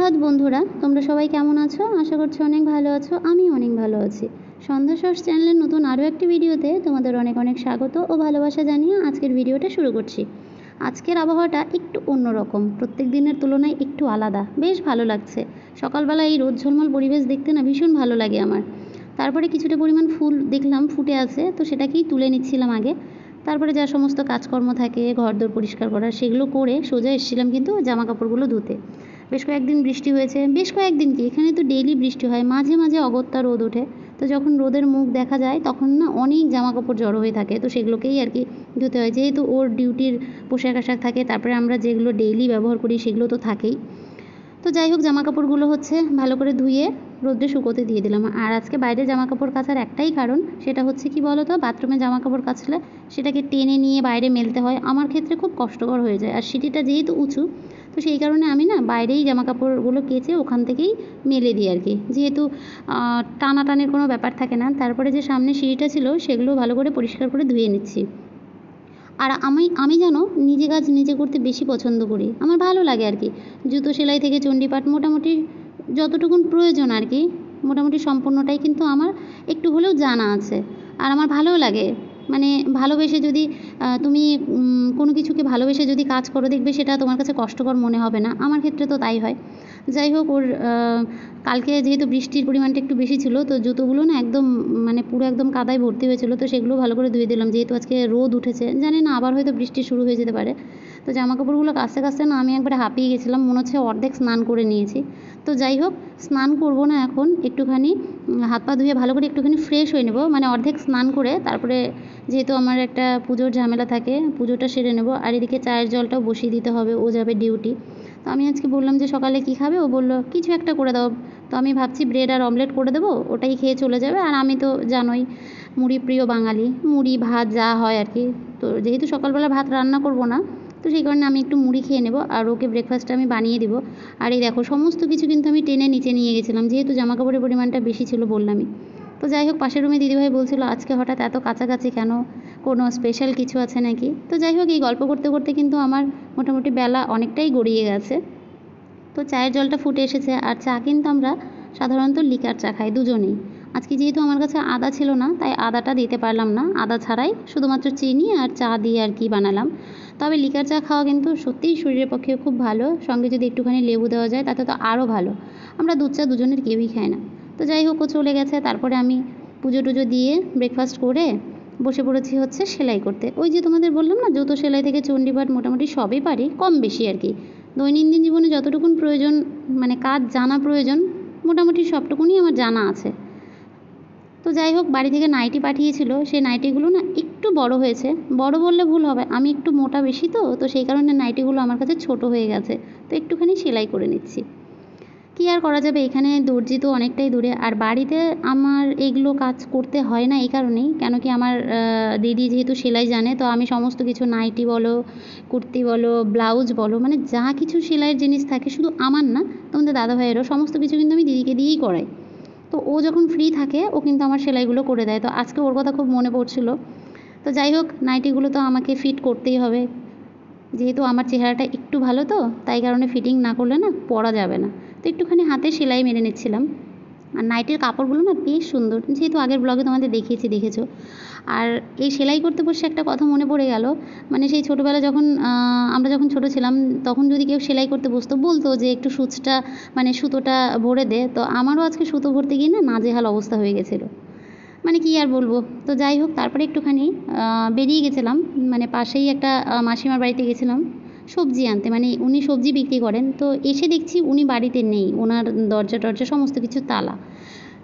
সুপ্রভাত বন্ধুরা, তোমরা সবাই কেমন আছো? আশা করছি অনেক ভালো আছো। আমি অনেক ভালো আছি। সন্ধ্যা সস চ্যানেলের নতুন আরও একটি ভিডিওতে তোমাদের অনেক অনেক স্বাগত ও ভালোবাসা জানিয়ে আজকের ভিডিওটা শুরু করছি। আজকের আবহাওয়াটা একটু অন্যরকম, প্রত্যেক দিনের তুলনায় একটু আলাদা, বেশ ভালো লাগছে। সকালবেলা এই রোদ ঝলমল পরিবেশ দেখতে না ভীষণ ভালো লাগে আমার। তারপরে কিছুটা পরিমাণ ফুল দেখলাম ফুটে আছে, তো সেটাকেই তুলে নিচ্ছিলাম আগে। তারপরে যা সমস্ত কাজকর্ম থাকে ঘরদোর পরিষ্কার করার, সেগুলো করে সোজা এসেছিলাম কিন্তু জামা কাপড়গুলো ধুতে। বেশ কয়েকদিন বৃষ্টি হয়েছে, বেশ কয়েকদিন কি এখানে তো ডেইলি বৃষ্টি হয়, মাঝে মাঝে অগত্যা রোদ ওঠে। তো যখন রোদের মুখ দেখা যায় তখন না অনেক জামা কাপড় জড়ো হয়ে থাকে, তো সেগুলোকেই আর কি ধুতে হয়, যেহেতু ওর ডিউটির পোশাক আশাক থাকে, তারপরে আমরা যেগুলো ডেইলি ব্যবহার করি সেগুলো তো থাকেই। তো যাই হোক, জামা কাপড়গুলো হচ্ছে ভালো করে ধুয়ে রোদ্রে শুকোতে দিয়ে দিলাম। আর আজকে বাইরে জামা কাপড় কাচার একটাই কারণ, সেটা হচ্ছে কি বলো তো, বাথরুমে জামা কাপড় কাচলে সেটাকে টেনে নিয়ে বাইরে মেলতে হয়, আমার ক্ষেত্রে খুব কষ্টকর হয়ে যায়। আর সিঁড়িটা যেহেতু উঁচু, তো সেই কারণে আমি না বাইরেই জামা কাপড়গুলো কেচে ওখান থেকেই মেলে দিই আর কি, যেহেতু টানাটানির কোনো ব্যাপার থাকে না। তারপরে যে সামনে সিঁড়িটা ছিল সেগুলো ভালো করে পরিষ্কার করে ধুয়ে নিচ্ছি। আর আমি যেন নিজে কাজ নিজে করতে বেশি পছন্দ করি, আমার ভালো লাগে আর কি। জুতো সেলাই থেকে চণ্ডীপাঠ মোটামুটি যতটুকুন প্রয়োজন আর কি, মোটামুটি সম্পূর্ণটাই কিন্তু আমার একটু হলেও জানা আছে। আর আমার ভালোও লাগে, মানে ভালোবেসে যদি তুমি কোনো কিছুকে ভালোবেসে যদি কাজ করো, দেখবে সেটা তোমার কাছে কষ্টকর মনে হবে না। আমার ক্ষেত্রে তো তাই হয়। যাই হোক, ওর কালকে যেহেতু বৃষ্টির পরিমাণটা একটু বেশি ছিল, তো জুতোগুলো না একদম মানে পুরো একদম কাদায় ভর্তি হয়েছিল, তো সেগুলো ভালো করে ধুয়ে দিলাম, যেহেতু আজকে রোদ উঠেছে, জানি না আবার হয়তো বৃষ্টি শুরু হয়ে যেতে পারে। তো জামা কাপড়গুলো কাচতে কাচতে না আমি একবারে হাঁপিয়ে গেছিলাম, মনে হচ্ছে অর্ধেক স্নান করে নিয়েছি। তো যাই হোক, স্নান করব না এখন, একটুখানি হাত পা ধুয়ে ভালো করে একটুখানি ফ্রেশ হয়ে নেব, মানে অর্ধেক স্নান করে তারপরে, যেহেতু আমার একটা পুজোর ঝামেলা থাকে, পুজোটা সেরে নেব। আর এদিকে চায়ের জলটাও বসিয়ে দিতে হবে, ও যাবে ডিউটি। তো আমি আজকে বললাম যে সকালে কী খাবে, ও বললো কিছু একটা করে দাও। তো আমি ভাবছি ব্রেড আর অমলেট করে দেবো, ওটাই খেয়ে চলে যাবে। আর আমি তো জানোই মুড়ি প্রিয় বাঙালি, মুড়ি ভাত যা হয় আর কি। তো যেহেতু সকালবেলা ভাত রান্না করব না, তো সেই কারণে আমি একটু মুড়ি খেয়ে নেব, আর ওকে ব্রেকফাস্টটা আমি বানিয়ে দেবো। আর এই দেখো, সমস্ত কিছু কিন্তু আমি টেনে নিচে নিয়ে গেছিলাম, যেহেতু জামাকাপড়ের পরিমাণটা বেশি ছিল বললামই। তো যাই হোক, পাশের রুমে দিদিভাই বলছিল আজকে হঠাৎ এত কাছাকাছি কেন, কোনো স্পেশাল কিছু আছে নাকি। তো যাই হোক, এই গল্প করতে করতে কিন্তু আমার মোটামুটি বেলা অনেকটাই গড়িয়ে গেছে। তো চায়ের জলটা ফুটে এসেছে, আর চা কিন্তু আমরা সাধারণত লিকার চা খাই দুজনেই। আজকে যেহেতু আমার কাছে আদা ছিল না, তাই আদাটা দিতে পারলাম না, আদা ছাড়াই শুধুমাত্র চিনি আর চা দিয়ে আর কি বানালাম। তবে লিকার চা খাওয়া কিন্তু সত্যিই শরীরের পক্ষে খুব ভালো, সঙ্গে যদি একটুখানি লেবু দেওয়া যায় তাতে তো আরও ভালো। আমরা দুধ চা দুজনের কেউই খাই না। তো যাই হোক, ও চলে গেছে, তারপরে আমি পুজো টুজো দিয়ে ব্রেকফাস্ট করে বসে পড়েছি হচ্ছে সেলাই করতে। ওই যে তোমাদের বললাম না, জুতো সেলাই থেকে চণ্ডীপাঠ মোটামুটি সবই পারি, কম বেশি আর কি। দৈনন্দিন জীবনে যতটুকুন প্রয়োজন, মানে কাজ জানা প্রয়োজন, মোটামুটি সবটুকুনই আমার জানা আছে। তো যাই হোক, বাড়ি থেকে নাইটি পাঠিয়েছিল, সেই নাইটিগুলো না একটু বড় হয়েছে, বড় বললে ভুল হবে, আমি একটু মোটা বেশি, তো সেই কারণে নাইটিগুলো আমার কাছে ছোট হয়ে গেছে। তো একটুখানি সেলাই করে নিচ্ছি। কী আর করা যাবে, এখানে দর্জি তো অনেকটাই দূরে, আর বাড়িতে আমার এইগুলো কাজ করতে হয় না এই কারণেই, কেন কি আমার দিদি যেহেতু সেলাই জানে, তো আমি সমস্ত কিছু নাইটি বলো, কুর্তি বলো, ব্লাউজ বলো, মানে যা কিছু সেলাইয়ের জিনিস থাকে, শুধু আমার না, তোমাদের দাদাভাইয়েরও সমস্ত কিছু কিন্তু আমি দিদিকে দিয়েই করাই। তো ও যখন ফ্রি থাকে ও কিন্তু আমার সেলাইগুলো করে দেয়। তো আজকে ওর কথা খুব মনে পড়ছিল। তো যাই হোক, নাইটিগুলো তো আমাকে ফিট করতেই হবে, যেহেতু আমার চেহারাটা একটু ভালো, তো তাই কারণে ফিটিং না করলে না পরা যাবে না। তো একটুখানি হাতে সেলাই মেরে নিচ্ছিলাম। আর নাইটির কাপড়গুলো না বেশ সুন্দর, যেহেতু আগের ব্লগে তোমাদের দেখেছো। আর এই সেলাই করতে বসে একটা কথা মনে পড়ে গেল, মানে সেই ছোটোবেলা যখন আমরা যখন ছোটো ছিলাম, তখন যদি কেউ সেলাই করতে বসতো, বলতো যে একটু সূচটা মানে সুতোটা ভরে দে। তো আমারও আজকে সুতো ভরতে গিয়ে না নাজেহাল অবস্থা হয়ে গেছিলো, মানে কী আর বলবো। তো যাই হোক, তারপরে একটুখানি বেরিয়ে গেছিলাম, মানে পাশেই একটা মাসিমার বাড়িতে গেছিলাম সবজি আনতে, মানে উনি সবজি বিক্রি করেন। তো এসে দেখছি উনি বাড়িতে নেই, ওনার দরজা টরজা সমস্ত কিছু তালা।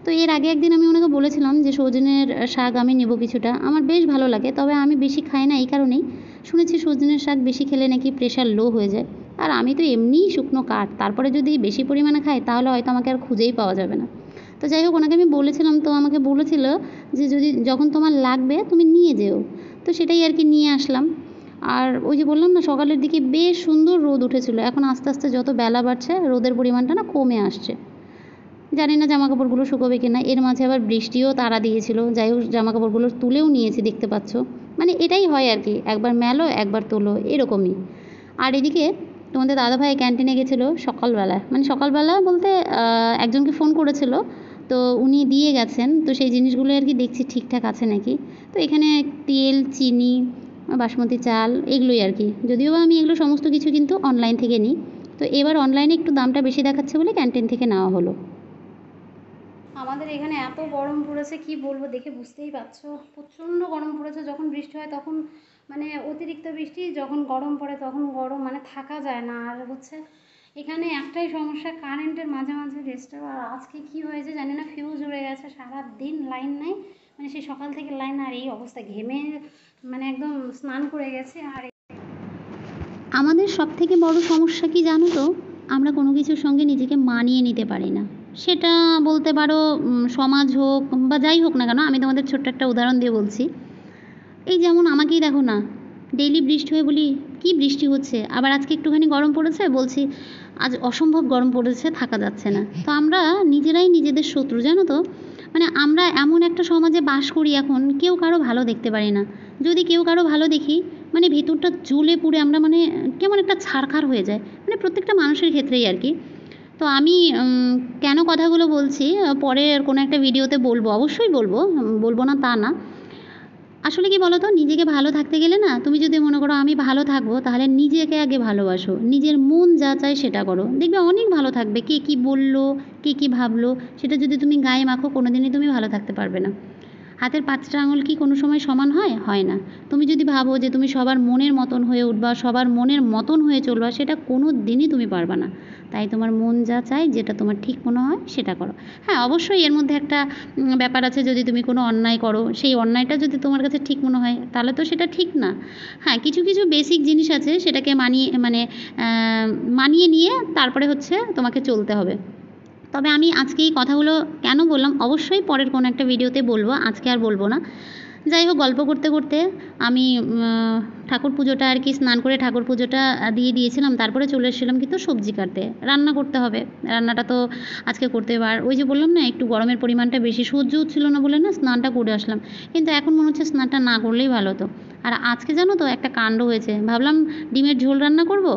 তো এর আগে একদিন আমি ওনাকে বলেছিলাম যে সজনের শাক আমি নেবো কিছুটা, আমার বেশ ভালো লাগে, তবে আমি বেশি খাই না এই কারণেই, শুনেছি সজনের শাক বেশি খেলে নাকি প্রেশার লো হয়ে যায়। আর আমি তো এমনিই শুকনো কাঠ, তারপরে যদি বেশি পরিমাণে খাই তাহলে হয়তো আমাকে আর খুঁজেই পাওয়া যাবে না। তো যাই হোক, ওনাকে আমি বলেছিলাম, তো আমাকে বলেছিল যে যখন তোমার লাগবে তুমি নিয়ে যেও। তো সেটাই আর কি নিয়ে আসলাম। আর ওই যে বললাম না, সকালের দিকে বেশ সুন্দর রোদ উঠেছিল, এখন আস্তে আস্তে যত বেলা বাড়ছে রোদের পরিমাণটা না কমে আসছে। জানি না জামা কাপড়গুলো শুকোবে কিনা, এর মাঝে আবার বৃষ্টিও তাড়া দিয়েছিল। যাই হোক, জামা কাপড়গুলো তুলেও নিয়েছি, দেখতে পাচ্ছ। মানে এটাই হয় আর কি, একবার মেলো একবার তোলো, এরকমই। আর এদিকে তোমাদের দাদাভাই ক্যান্টিনে গেছিলো সকালবেলা, মানে সকালবেলা বলতে একজনকে ফোন করেছিল, তো উনি দিয়ে গেছেন। তো সেই জিনিসগুলো আর কি দেখছি ঠিকঠাক আছে নাকি। তো এখানে তেল, চিনি, বাসমতি চাল, এগুলোই আর কি। যদিও বা আমি এগুলো সমস্ত কিছু কিন্তু অনলাইন থেকে নিই। তো এবার অনলাইনে একটু দামটা বেশি দেখাচ্ছে বলে ক্যান্টিন থেকে নেওয়া হলো। আমাদের এখানে এত গরম পড়েছে কি বলবো, দেখে বুঝতেই পারছো। প্রচণ্ড গরম পড়েছে। যখন বৃষ্টি হয় তখন মানে অতিরিক্ত বৃষ্টি, যখন গরম পড়ে তখন গরম, মানে থাকা যায় না। আর হচ্ছে এখানে একটাই সমস্যা, কারেন্টের মাঝে মাঝে ডিস্টার্ব। আর আজকে কি হয়েছে জানি না, ফিউজ উড়ে গেছে, সারা দিন লাইন নাই, মানে সেই সকাল থেকে লাইন। আর এই অবস্থা, ঘেমে মানে একদম স্নান করে গেছে। আর আমাদের সবথেকে বড় সমস্যা কি জানো তো, আমরা কোনো কিছুর সঙ্গে নিজেকে মানিয়ে নিতে পারি না। সেটা বলতে পারো সমাজ হোক বা যাই হোক না কেন। আমি তোমাদের ছোট্ট একটা উদাহরণ দিয়ে বলছি। এই যেমন আমাকেই দেখো না, ডেইলি বৃষ্টি হয়ে বলি কি বৃষ্টি হচ্ছে, আবার আজকে একটুখানি গরম পড়েছে বলছি আজ অসম্ভব গরম পড়েছে, থাকা যাচ্ছে না। তো আমরা নিজেরাই নিজেদের শত্রু, জানো তো। মানে আমরা এমন একটা সমাজে বাস করি এখন, কেউ কারো ভালো দেখতে পারি না। যদি কেউ কারো ভালো দেখি, মানে ভেতরটা জ্বলে পুড়ে আমরা মানে কেমন একটা ছারখার হয়ে যায়, মানে প্রত্যেকটা মানুষের ক্ষেত্রেই আর কি। তো আমি কেন কথাগুলো বলছি পরের কোনো একটা ভিডিওতে বলবো, অবশ্যই বলবো, বলবো না তা না। আসলে কি বলো তো, নিজেকে ভালো থাকতে গেলে না, তুমি যদি মনে করো আমি ভালো থাকবো, তাহলে নিজেকে আগে ভালোবাসো, নিজের মন যা চায় সেটা করো, দেখবে অনেক ভালো থাকবে। কে কী বললো, কে কী ভাবলো, সেটা যদি তুমি গায়ে মাখো, কোনো দিনই তুমি ভালো থাকতে পারবে না। হাতের 5টা আঙুল কি কোনো সময় সমান হয়? হয় না। তুমি যদি ভাবো যে তুমি সবার মনের মতন হয়ে উঠবা, সবার মনের মতন হয়ে চলবা, সেটা কোনো দিনই তুমি পারবা না। তাই তোমার মন যা চায়, যেটা তোমার ঠিক মনে হয় সেটা করো। হ্যাঁ, অবশ্যই এর মধ্যে একটা ব্যাপার আছে, যদি তুমি কোনো অন্যায় করো, সেই অন্যায়টা যদি তোমার কাছে ঠিক মনে হয়, তাহলে তো সেটা ঠিক না। হ্যাঁ, কিছু কিছু বেসিক জিনিস আছে, সেটাকে মানিয়ে নিয়ে তারপরে হচ্ছে তোমাকে চলতে হবে। তবে আমি আজকে এই কথাগুলো কেন বললাম, অবশ্যই পরের কোনো একটা ভিডিওতে বলবো, আজকে আর বলবো না। যাই হোক, গল্প করতে করতে আমি ঠাকুর পুজোটা আর কি, স্নান করে ঠাকুর পুজোটা দিয়ে দিয়েছিলাম। তারপরে চলে এসেছিলাম কিন্তু সবজি কাটতে, রান্না করতে হবে। রান্নাটা তো আজকে করতে হবে। আর ওই যে বললাম না, একটু গরমের পরিমাণটা বেশি সহ্য হচ্ছিল না বলে না স্নানটা করে আসলাম। কিন্তু এখন মনে হচ্ছে স্নানটা না করলেই ভালো হতো। আর আজকে জানো তো একটা কাণ্ড হয়েছে, ভাবলাম ডিমের ঝোল রান্না করব,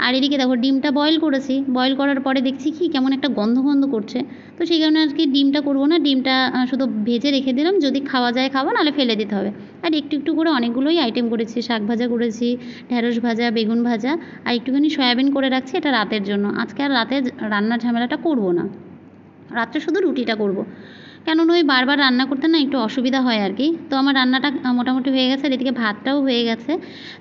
আর এদিকে দেখো ডিমটা বয়েল করেছি। বয়েল করার পরে দেখছি কি কেমন একটা গন্ধ গন্ধ করছে। তো সেই কারণে আর কি ডিমটা করবো না, ডিমটা শুধু ভেজে রেখে দিলাম, যদি খাওয়া যায় খাবো, নাহলে ফেলে দিতে হবে। আর একটু একটু করে অনেকগুলোই আইটেম করেছি, শাক ভাজা করেছি, ঢ্যাঁড়স ভাজা, বেগুন ভাজা, আর একটুখানি সয়াবিন করে রাখছি, এটা রাতের জন্য। আজকে আর রাতে রান্নার ঝামেলাটা করবো না, রাত্রে শুধু রুটিটা করব। কেননা ওই বারবার রান্না করতে না একটু অসুবিধা হয় আর কি। তো আমার রান্নাটা মোটামুটি হয়ে গেছে, আর এদিকে ভাতটাও হয়ে গেছে।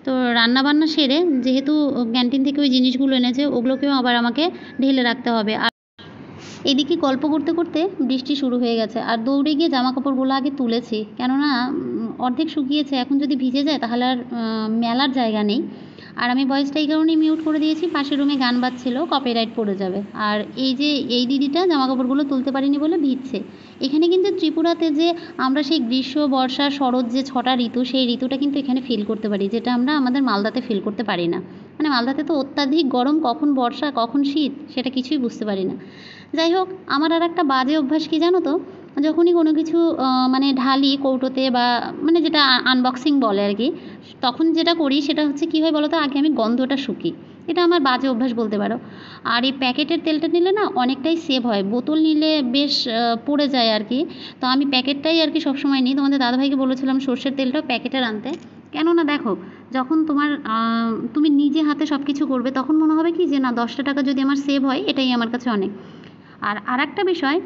তো রান্না বান্না সেরে, যেহেতু ক্যান্টিন থেকে ওই জিনিসগুলো এনেছে, ওগুলোকেও আবার আমাকে ঢেলে রাখতে হবে। আর এদিকে গল্প করতে করতে বৃষ্টি শুরু হয়ে গেছে, আর দৌড়ে গিয়ে জামা কাপড়গুলো আগে তুলেছি, কেননা অর্ধেক শুকিয়েছে, এখন যদি ভিজে যায় তাহলে আর মেলার জায়গা নেই। আর আমি ভয়েসটা এই কারণেই মিউট করে দিয়েছি, পাশের রুমে গান বাজছিল, কপিরাইট পড়ে যাবে। আর এই যে এই দিদিটা জামা কাপড়গুলো তুলতে পারিনি বলে ভিজছে। এখানে কিন্তু ত্রিপুরাতে যে আমরা সেই গ্রীষ্ম, বর্ষা, শরৎ, যে 6টা ঋতু, সেই ঋতুটা কিন্তু এখানে ফিল করতে পারি, যেটা আমরা আমাদের মালদাতে ফিল করতে পারি না। মানে মালদাতে তো অত্যাধিক গরম, কখন বর্ষা কখন শীত সেটা কিছুই বুঝতে পারি না। যাই হোক, আমার আর একটা বাজে অভ্যাস কি জানো তো, যখনই কোনো কিছু মানে ঢালি কৌটোতে, বা মানে যেটা আনবক্সিং বলে আর কি, তখন যেটা করি সেটা হচ্ছে কী হয় বলো তো, আগে আমি গন্ধটা শুকি। এটা আমার বাজে অভ্যাস বলতে পারো। আর এই প্যাকেটের তেলটা নিলে না অনেকটাই সেভ হয়, বোতল নিলে বেশ পড়ে যায় আর কি। তো আমি প্যাকেটটাই আর কি সবসময় নিই। তোমাদের দাদাভাইকে বলেছিলাম সর্ষের তেলটাও প্যাকেটের আনতে। কেননা দেখো, যখন তুমি নিজে হাতে সব কিছু করবে, তখন মনে হবে কি যে না, 10টা টাকা যদি আমার সেভ হয়, এটাই আমার কাছে অনেক। আর আরেকটা বিষয়,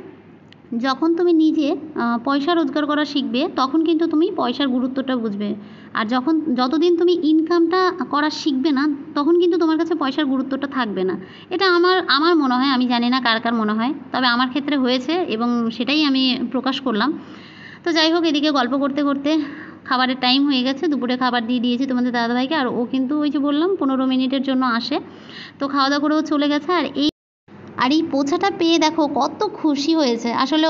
যখন তুমি নিজে পয়সা রোজগার করা শিখবে, তখন কিন্তু তুমি পয়সার গুরুত্বটা বুঝবে। আর যতদিন তুমি ইনকামটা করা শিখবে না, তখন কিন্তু তোমার কাছে পয়সার গুরুত্বটা থাকবে না। এটা আমার মনে হয়, আমি জানি না কার কার মনে হয়, তবে আমার ক্ষেত্রে হয়েছে এবং সেটাই আমি প্রকাশ করলাম। তো যাই হোক, এদিকে গল্প করতে করতে খাবারের টাইম হয়ে গেছে, দুপুরে খাবার দিয়ে দিয়েছি তোমাদের দাদাভাইকে। আর ও কিন্তু ওই যে বললাম 15 মিনিটের জন্য আসে, তো খাওয়া দাওয়া করেও চলে গেছে। আর এই পোছাটা পেয়ে দেখো কত খুশি হয়েছে। আসলে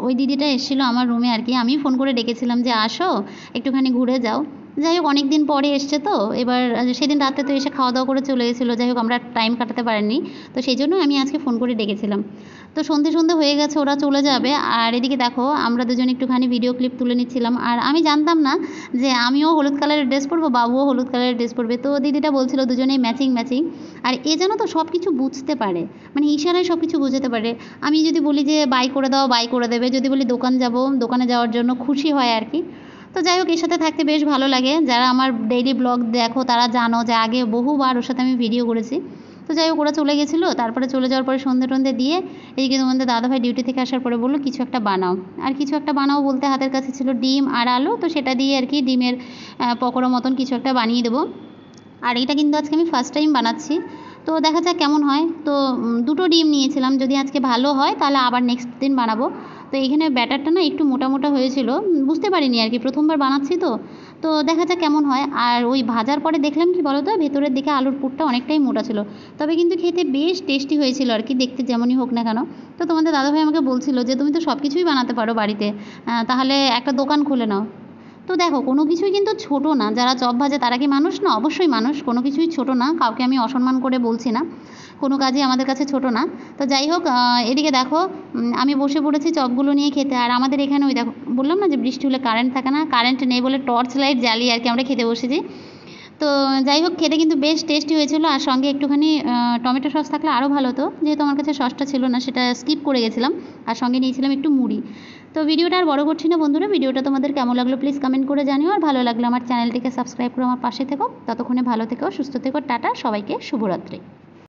ওই দিদিটা এসেছিলো আমার রুমে আর কি, আমি ফোন করে ডেকেছিলাম যে আসো একটুখানি ঘুরে যাও। যাই হোক, অনেক দিন পরে এসছে, তো এবার সেদিন রাতে তো এসে খাওয়া দাওয়া করে চলে গেছিলো। যাই হোক, আমরা টাইম কাটাতে পারিনি, তো সেই জন্য আমি আজকে ফোন করে ডেকেছিলাম। তো সন্ধে সন্ধে হয়ে গেছে, ওরা চলে যাবে। আর এদিকে দেখো আমরা দুজন একটুখানি ভিডিও ক্লিপ তুলে নিচ্ছিলাম। আর আমি জানতাম না যে আমিও হলুদ কালারের ড্রেস পরবো, বাবুও হলুদ কালারের ড্রেস পরবে। তো দিদিটা বলছিল দুজনেই ম্যাচিং ম্যাচিং। আর এ যেন তো সব কিছু বুঝতে পারে, মানে ইশারায় সব কিছু বুঝতে পারে। আমি যদি বলি যে বাই করে দাও, বাই করে দেবে। যদি বলি দোকান যাব, দোকানে যাওয়ার জন্য খুশি হয় আর কি। তো যাই হোক, এর সাথে থাকতে বেশ ভালো লাগে। যারা আমার ডেইলি ব্লগ দেখো তারা জানো যে আগে বহুবার ওর সাথে আমি ভিডিও করেছি। তো যাই হোক, ওরা চলে গেছিলো। তারপরে চলে যাওয়ার পরে সন্ধে টন্ধে দিয়ে এদিকে তোমাদের দাদাভাই ডিউটি থেকে আসার পরে বললো কিছু একটা বানাও। আর কিছু একটা বানাও বলতে হাতের কাছে ছিল ডিম আর আলু, তো সেটা দিয়ে আর কি ডিমের পকোড়া মতন কিছু একটা বানিয়ে দেবো। আর এটা কিন্তু আজকে আমি ফার্স্ট টাইম বানাচ্ছি, তো দেখা যাক কেমন হয়। তো দুটো ডিম নিয়েছিলাম, যদি আজকে ভালো হয় তাহলে আবার নেক্সট দিন বানাবো। তো এখানে ব্যাটারটা না একটু মোটা মোটা হয়েছিল, বুঝতে পারিনি আর কি, প্রথমবার বানাচ্ছি তো। তো দেখা যাক কেমন হয়। আর ওই ভাজার পরে দেখলাম কি বলো তো, ভেতরের দিকে আলুর পুরটা অনেকটাই মোটা ছিল। তবে কিন্তু খেতে বেশ টেস্টি হয়েছিল আর কি, দেখতে যেমনই হোক না কেন। তো তোমাদের দাদাভাই আমাকে বলছিল যে তুমি তো সব কিছুই বানাতে পারো বাড়িতে, তাহলে একটা দোকান খুলে নাও। তো দেখো, কোনো কিছুই কিন্তু ছোট না। যারা চপ ভাজে তারা কি মানুষ না? অবশ্যই মানুষ, কোনো কিছুই ছোট না। কাউকে আমি অসম্মান করে বলছি না, কোনো কাজই আমাদের কাছে ছোট না। তো যাই হোক, এদিকে দেখো আমি বসে পড়েছি চপগুলো নিয়ে খেতে। আর আমাদের এখানে ওই দেখো, বললাম না যে বৃষ্টি হলে কারেন্ট থাকে না, কারেন্ট নেই বলে টর্চ লাইট জ্বালিয়ে আর কি আমরা খেতে বসেছি। তো যাই হোক, খেতে কিন্তু বেশ টেস্টি হয়েছিল। আর সঙ্গে একটুখানি টমেটো সস থাকলে আরও ভালো হতো, যেহেতু আমার কাছে সসটা ছিল না, সেটা স্কিপ করে গেছিলাম। আর সঙ্গে নিয়েছিলাম একটু মুড়ি। তো ভিডিওটা আর বড় করছি না বন্ধুরা, ভিডিওটা তোমাদের কেমন লাগলো প্লিজ কমেন্ট করে জানিও। আর ভালো লাগলে আমার চ্যানেলটিকে সাবস্ক্রাইব করে আমার পাশে থেকো। ততক্ষণে ভালো থেকো, সুস্থ থেকো, টাটা সবাইকে, শুভরাত্রি।